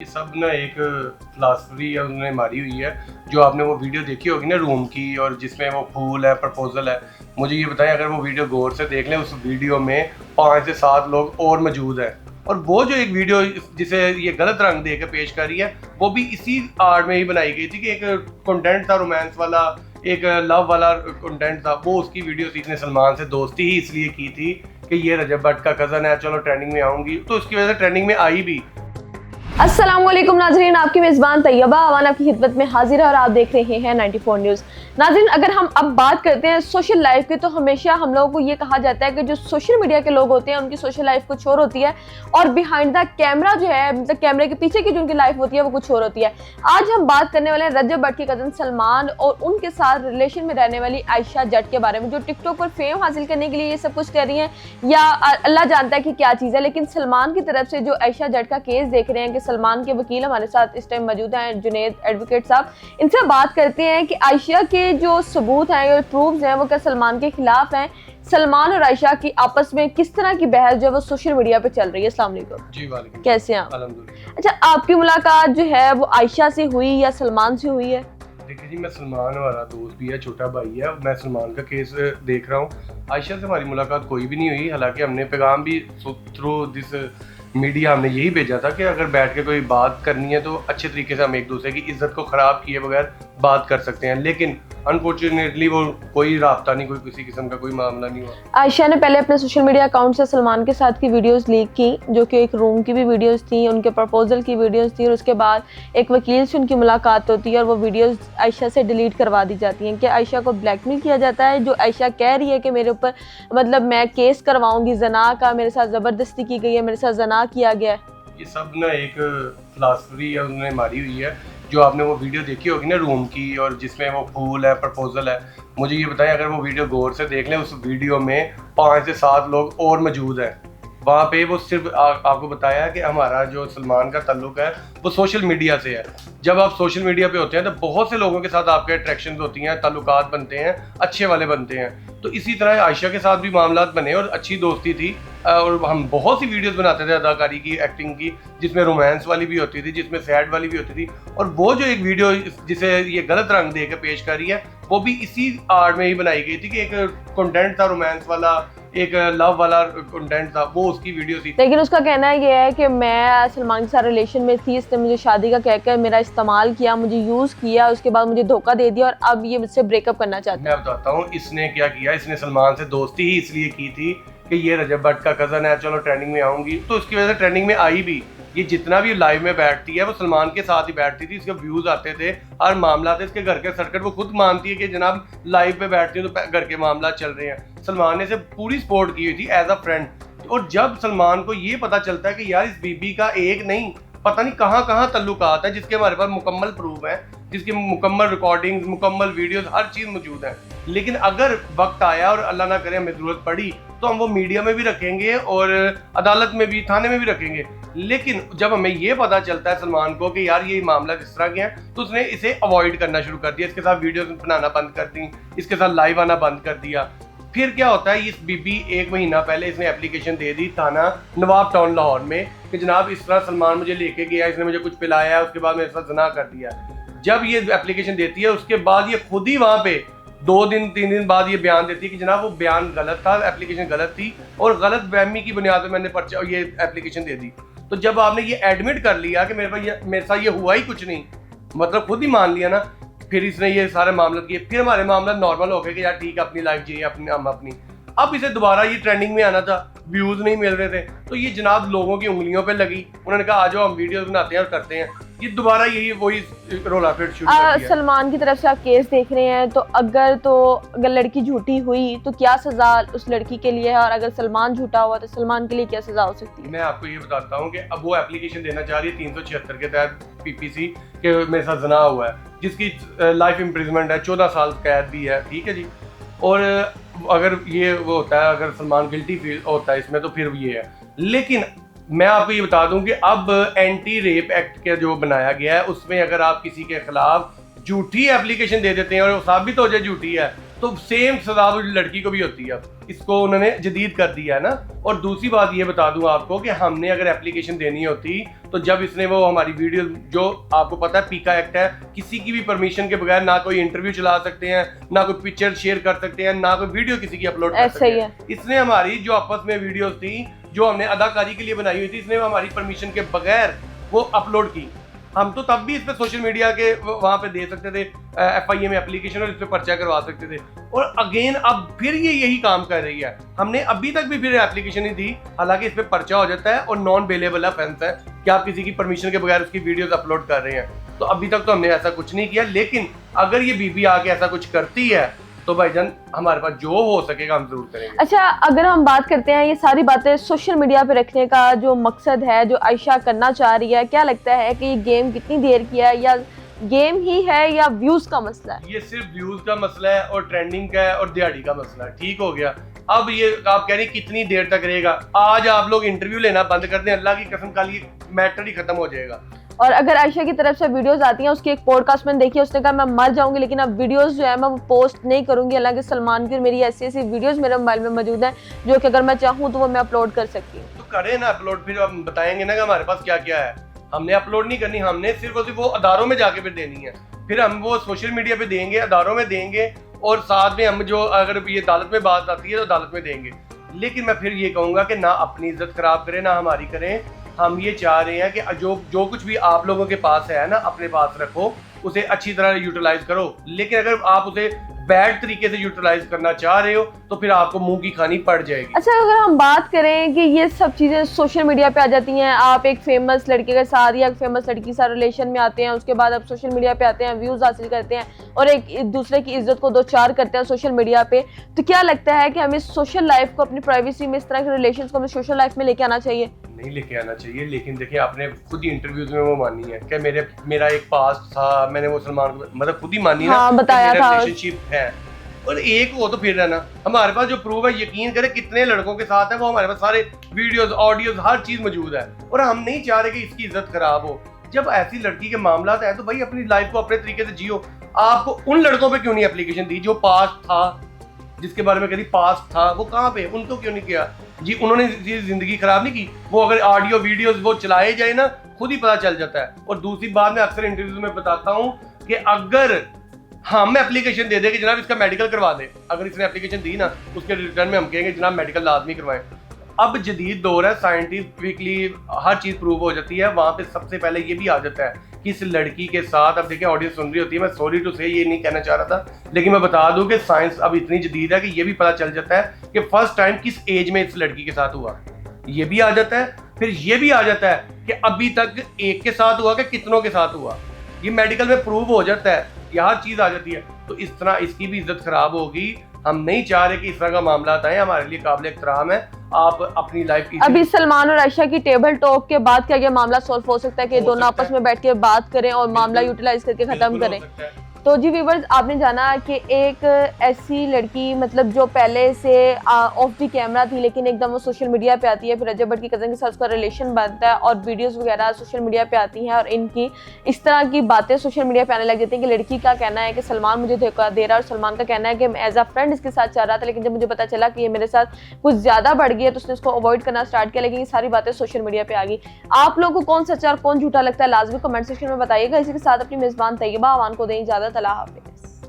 ये सब ना एक फिलासफी उन्होंने मारी हुई है। जो आपने वो वीडियो देखी होगी ना रूम की, और जिसमें वो फूल है, प्रपोजल है। मुझे ये बताएं, अगर वो वीडियो गौर से देख लें, उस वीडियो में 5 से 7 लोग और मौजूद हैं। और वो जो एक वीडियो जिसे ये गलत रंग दे के पेश कर रही है, वो भी इसी आड़ में ही बनाई गई थी कि एक कंटेंट था रोमांस वाला, एक लव वाला कंटेंट था। वो उसकी वीडियो इसने सलमान से दोस्ती ही इसलिए की थी कि ये रजब भट्ट का कज़न है, चलो ट्रेंडिंग में आऊँगी, तो उसकी वजह से ट्रेंडिंग में आई भी। अस्सलामुअलैकुम नाज़रीन, आपकी मेज़बान तैयबा अवान आपकी खिदमत में हाजिर है और आप देख रहे हैं 94 न्यूज़। नाज़रीन, अगर हम अब बात करते हैं सोशल लाइफ की, तो हमेशा हम लोगों को ये कहा जाता है कि जो सोशल मीडिया के लोग होते हैं उनकी सोशल लाइफ कुछ और होती है और बिहाइंड द कैमरा जो है, मतलब कैमरे के पीछे की जो उनकी लाइफ होती है वो कुछ और होती है। आज हम बात करने वाले हैं रजब भट्ट के कज़न सलमान और उनके साथ रिलेशन में रहने वाली आयशा जट के बारे में, जो टिकटॉक पर फेम हासिल करने के लिए ये सब कुछ कर रही हैं, या अल्लाह जानता है कि क्या चीज़ है। लेकिन सलमान की तरफ से जो आयशा जट का केस देख रहे हैं कि सलमान के वकील हमारे साथ इस टाइम मौजूद हैं, जुनेद एडवोकेट साहब, इनसे बात करते हैं कि आयशा के जो सबूत हैं, जो प्रूफ्स हैं, वो क्या सलमान के खिलाफ हैं। सलमान और आयशा की आपस में किस तरह की बहस जो है वो सोशल मीडिया पे चल रही है। अस्सलाम वालेकुम जी वालेकुम। कैसे हैं आप? अल्हम्दुलिल्लाह। अच्छा, आपकी मुलाकात जो है वो आयशा से हुई या सलमान से हुई है? देखिए जी, मैं सलमान हमारा दोस्त भी है, छोटा भाई है। मैं सलमान का केस देख रहा हूँ। आयशा से हमारी मुलाकात कोई भी नहीं हुई। हालांकि हमने पैगाम भी थ्रू दिस मीडिया हमने यही भेजा था कि अगर बैठ के कोई बात करनी है तो अच्छे तरीके से हम एक दूसरे की इज्जत को ख़राब किए बगैर बात कर सकते हैं। लेकिन अनफॉर्चुनेटली वो कोई राब्ता नहीं, कोई किसी किस्म का कोई मामला नहीं हुआ। आयशा ने पहले अपने सोशल मीडिया अकाउंट से सलमान के साथ की वीडियोस लीक की, जो कि एक रूम की भी वीडियोस थी, उनके प्रपोजल की वीडियोस थी, और उसके बाद एक वकील से उनकी मुलाकात होती है और वो वीडियोस आयशा से डिलीट करवा दी जाती हैं। कि आयशा को ब्लैकमेल किया जाता है, जो आयशा कह रही है कि मेरे ऊपर मतलब मैं केस करवाऊंगी जना का, मेरे साथ ज़बरदस्ती की गई है, मेरे साथ जना किया गया है। ये सब ना एक फिलासफी उन्होंने मारी हुई है। जो आपने वो वीडियो देखी होगी ना रूम की, और जिसमें वो फूल है, प्रपोजल है। मुझे ये बताएं, अगर वो वीडियो गौर से देख लें, उस वीडियो में 5 से 7 लोग और मौजूद हैं। वहाँ पे वो सिर्फ आपको बताया कि हमारा जो सलमान का ताल्लुक है वो सोशल मीडिया से है। जब आप सोशल मीडिया पे होते हैं तो बहुत से लोगों के साथ आपके अट्रैक्शन होती हैं, ताल्लुकात बनते हैं, अच्छे वाले बनते हैं। तो इसी तरह आयशा के साथ भी मामला बने और अच्छी दोस्ती थी। और हम बहुत सी वीडियोस बनाते थे अदाकारी की, एक्टिंग की, जिसमें रोमांस वाली भी होती थी, जिसमें सैड वाली भी होती थी। और वो जो एक वीडियो जिसे ये गलत रंग दे के पेश कर रही है, वो भी इसी आड़ में ही बनाई गई थी कि एक कंटेंट था रोमांस वाला, एक लव वाला कंटेंट था। वो उसकी वीडियो थी। लेकिन उसका कहना ये है कि मैं सलमान के साथ रिलेशन में थी, इसने मुझे शादी का कहकर मेरा इस्तेमाल किया, मुझे यूज़ किया, उसके बाद मुझे धोखा दे दिया और अब ये मुझसे ब्रेकअप करना चाहता है। मैं बताता हूँ इसने क्या किया। इसने सलमान से दोस्ती ही इसलिए की थी कि ये रजब भट्ट का कज़न है, चलो ट्रेंडिंग में आऊँगी, तो उसकी वजह से ट्रेंडिंग में आई भी। ये जितना भी लाइव में बैठती है वो सलमान के साथ ही बैठती थी, इसके व्यूज़ आते थे, हर मामला थे इसके घर के सर्किट। वो खुद मानती है कि जनाब लाइव पे बैठती हूँ तो घर के मामला चल रहे हैं। सलमान ने इसे पूरी सपोर्ट की हुई थी एज अ फ्रेंड। और जब सलमान को ये पता चलता है कि यार इस बीबी का एक नहीं पता नहीं कहाँ कहाँ तल्लुकात है, जिसके हमारे पास मुकम्मल प्रूफ है, जिसकी मुकम्मल रिकॉर्डिंग्स, मुकम्मल वीडियोस, हर चीज़ मौजूद है। लेकिन अगर वक्त आया और अल्लाह ना करे हमें ज़रूरत पड़ी तो हम वो मीडिया में भी रखेंगे और अदालत में भी, थाने में भी रखेंगे। लेकिन जब हमें ये पता चलता है सलमान को कि यार ये मामला किस तरह के हैं, तो उसने इसे अवॉइड करना शुरू कर दिया, इसके साथ वीडियोस बनाना बंद कर दी, इसके साथ लाइव आना बंद कर दिया। फिर क्या होता है, इस बीबी 1 महीना पहले इसने एप्लीकेशन दे दी थाना नवाब टाउन लाहौर में कि जनाब इस तरह सलमान मुझे लेके गया, इसने मुझे कुछ पिलाया, उसके बाद मेरे साथ ज़ना कर दिया। जब ये एप्लीकेशन देती है उसके बाद ये खुद ही वहाँ पे 2 दिन 3 दिन बाद ये बयान देती है कि जनाब वो बयान गलत था, एप्लीकेशन गलत थी और गलत फहमी की बुनियाद पर मैंने ये एप्लीकेशन दे दी। तो जब आपने ये एडमिट कर लिया कि मेरे साथ ये हुआ ही कुछ नहीं, मतलब खुद ही मान लिया ना, फिर इसने ये सारे मामले किए। फिर हमारे मामला नॉर्मल हो गए कि यार ठीक है अपनी लाइफ जिए, हम अपनी। अब इसे दोबारा ये ट्रेंडिंग में आना था, व्यूज नहीं मिल रहे थे, तो ये जनाब लोगों की उंगलियों पे लगी। उन्होंने कहा आ जाओ हम वीडियो बनाते हैं और करते हैं। ये दोबारा यही वही रोला फिर शुरू कर दिया। सलमान की तरफ से आप केस देख रहे हैं, तो अगर लड़की झूठी हुई तो क्या सजा उस लड़की के लिए है, और अगर सलमान झूठा हुआ तो सलमान के लिए क्या सजा हो सकती है? मैं आपको ये बताता हूँ कि अब वो एप्लीकेशन देना चाह रही है 376 के तहत पीपीसी के मेरे साथ जना हुआ है, जिसकी लाइफ इम्प्रिजमेंट है, 14 साल कैद भी है, ठीक है जी। और अगर ये वो होता है, अगर सलमान गिल्टी फील होता है इसमें, तो फिर ये है। लेकिन मैं आपको ये बता दूं कि अब एंटी रेप एक्ट के जो बनाया गया है, उसमें अगर आप किसी के खिलाफ झूठी एप्लीकेशन दे देते हैं और वो साबित हो जाए झूठी है, तो सेम सजा उस लड़की को भी होती है। अब इसको उन्होंने जदीद कर दिया है ना। और दूसरी बात ये बता दूं आपको कि हमने अगर एप्लीकेशन देनी होती तो जब इसने वो हमारी वीडियो, जो आपको पता है पीका एक्ट है, किसी की भी परमिशन के बगैर ना कोई इंटरव्यू चला सकते हैं, ना कोई पिक्चर शेयर कर सकते हैं, ना कोई वीडियो किसी की अपलोड कर सकते हैं। इसने हमारी जो आपस में वीडियोस थी जो हमने अदाकारी के लिए बनाई हुई थी, इसने हमारी परमिशन के बगैर वो अपलोड की। हम तो तब भी इस पे सोशल मीडिया के वहां पे दे सकते थे FIA में एप्लीकेशन, और इस पे पर्चा करवा सकते थे। और अगेन अब फिर ये यही काम कर रही है। हमने अभी तक भी फिर एप्लीकेशन ही दी, हालांकि इस पे पर्चा हो जाता है और नॉन बेलेबल ऑफेंस है कि आप किसी की परमिशन के बगैर उसकी वीडियोस अपलोड कर रहे हैं। तो अभी तक तो हमने ऐसा कुछ नहीं किया, लेकिन अगर ये बीबी आके ऐसा कुछ करती है तो भाईजान हमारे पास जो हो सकेगा हम जरूर करेंगे। अच्छा, अगर हम बात करते हैं ये सारी बातें सोशल मीडिया पे रखने का जो मकसद है, जो आयशा करना चाह रही है, क्या लगता है कि ये गेम कितनी देर की है, या गेम ही है, या व्यूज का मसला है? ये सिर्फ व्यूज का मसला है और ट्रेंडिंग का है और दिहाड़ी का मसला है। ठीक हो गया। अब ये आप कह रहे हैं कितनी देर तक रहेगा। आज आप लोग इंटरव्यू लेना बंद कर दें, अल्लाह की कसम, कल ये मैटर ही खत्म हो जाएगा। और अगर आयशा की तरफ से वीडियोस आती हैं, उसकी एक पॉडकास्ट मैंने देखी, उसने कहा मैं मर जाऊंगी लेकिन अब वीडियोस जो है मैं वो पोस्ट नहीं करूंगी। हालांकि सलमान की और मेरी ऐसी ऐसी वीडियोस मेरे मोबाइल में मौजूद हैं जो कि अगर मैं चाहूँ तो वो मैं अपलोड कर सकती हूँ। तो करें ना अपलोड, फिर हम बताएंगे ना कि हमारे पास क्या क्या है। हमने अपलोड नहीं करनी, हमने सिर्फ और सिर्फ वो अदारों में जाके फिर देनी है। फिर हम वो सोशल मीडिया पे देंगे, अदारों में देंगे, और साथ में हम जो अगर ये अदालत में बात आती है तो अदालत में देंगे। लेकिन मैं फिर ये कहूँगा कि ना अपनी इज्जत खराब करें ना हमारी करें। हम ये चाह रहे हैं कि जो कुछ भी आप लोगों के पास है ना, अपने पास रखो, उसे अच्छी तरह यूटिलाइज करो। लेकिन अगर आप उसे बैड तरीके से यूटिलाइज करना चाह रहे हो तो फिर आपको मुंह की खानी पड़ जाएगी। अच्छा, अगर हम बात करें कि ये सब चीज़ें सोशल मीडिया पे आ जाती हैं, आप एक फेमस लड़के के साथ या एक फेमस लड़की के साथ रिलेशन में आते हैं, उसके बाद आप सोशल मीडिया पे आते हैं, व्यूज़ हासिल करते हैं और एक दूसरे की इज्जत को दो चार करते हैं सोशल मीडिया पे, तो क्या लगता है कि हमें सोशल लाइफ को, अपनी प्राइवेसी में, इस तरह के रिलेशन को हमें सोशल लाइफ में लेके आना चाहिए? नहीं लेके आना चाहिए। लेकिन देखिए, आपने खुद ही इंटरव्यूज में वो मानी है कि मेरा एक पास्ट था, मैंने वो सलमान को मतलब खुद ही मानी ना, हाँ, बताया था रिलेशनशिप है। और एक वो तो फिर है ना, हमारे पास जो प्रूफ है, यकीन करें कितने लड़कों के साथ है वो, हमारे पास सारे वीडियोस, ऑडियोज, हर चीज मौजूद है। और हम नहीं चाह रहे कि इसकी इज्जत खराब हो। जब ऐसी लड़की के मामला है तो भाई अपनी लाइफ को अपने तरीके से जियो। आपको उन लड़कों पे क्यों नहीं एप्लीकेशन दी जो पास्ट था, जिसके बारे में कभी पास्ट था, वो कहाँ पे, उनको क्यों नहीं किया जी? उन्होंने जिंदगी खराब नहीं की। वो अगर ऑडियो वीडियोस वो चलाए जाए ना, खुद ही पता चल जाता है। और दूसरी बात, मैं अक्सर इंटरव्यूज में बताता हूँ कि अगर हम एप्लीकेशन दे दें कि जनाब इसका मेडिकल करवा दे, अगर इसने एप्लीकेशन दी ना, उसके रिटर्न में हम कहेंगे जनाब मेडिकल लाजमी करवाएं। अब जदीद दौर है, साइंटिफिकली हर चीज प्रूव हो जाती है। वहां पे सबसे पहले ये भी आ जाता है कि इस लड़की के साथ, अब देखिए ऑडियंस सुन रही होती है, मैं सॉरी टू से ये नहीं कहना चाह रहा था, लेकिन मैं बता दूं कि साइंस अब इतनी जदीद है कि ये भी पता चल जाता है कि फर्स्ट टाइम किस एज में इस लड़की के साथ हुआ। ये भी आ जाता है। फिर ये भी आ जाता है कि अभी तक एक के साथ हुआ कि कितनों के साथ हुआ। ये मेडिकल में प्रूव हो जाता है, ये हर चीज आ जाती है। तो इस तरह इसकी भी इज्जत खराब होगी। हम नहीं चाह रहे कि इस तरह का मामला आए, हमारे लिए काबिल एहतराम है। आप अपनी लाइफ की, अभी सलमान और आयशा की टेबल टॉक के बाद क्या ये मामला सॉल्व हो सकता है कि दोनों आपस में बैठ के बात करें और मामला यूटिलाइज करके खत्म करें? तो जी व्यूअर्स, आपने जाना कि एक ऐसी लड़की, मतलब जो पहले से ऑफ द कैमरा थी, लेकिन एकदम वो सोशल मीडिया पे आती है, फिर अजय भट्ट की कज़न के साथ उसका रिलेशन बनता है और वीडियोस वगैरह सोशल मीडिया पे आती हैं, और इनकी इस तरह की बातें सोशल मीडिया पे आने लग जाती हैं कि लड़की का कहना है कि सलमान मुझे धोखा दे रहा है, और सलमान का कहना है कि मैं एज अ फ्रेंड इसके साथ चाह रहा था, लेकिन जब मुझे पता चला कि ये मेरे साथ कुछ ज़्यादा बढ़ गई है तो उसने इसको अवॉइड करना स्टार्ट किया। लेकिन ये सारी बातें सोशल मीडिया पे आ गई। आप लोगों को कौन सच्चा और कौन झूठा लगता है, लाजमी कमेंट सेक्शन में बताइएगा। इसी के साथ अपनी मेज़बान तैयबा अवान को दें इजाज़त। अल्लाह हाफ़िज़।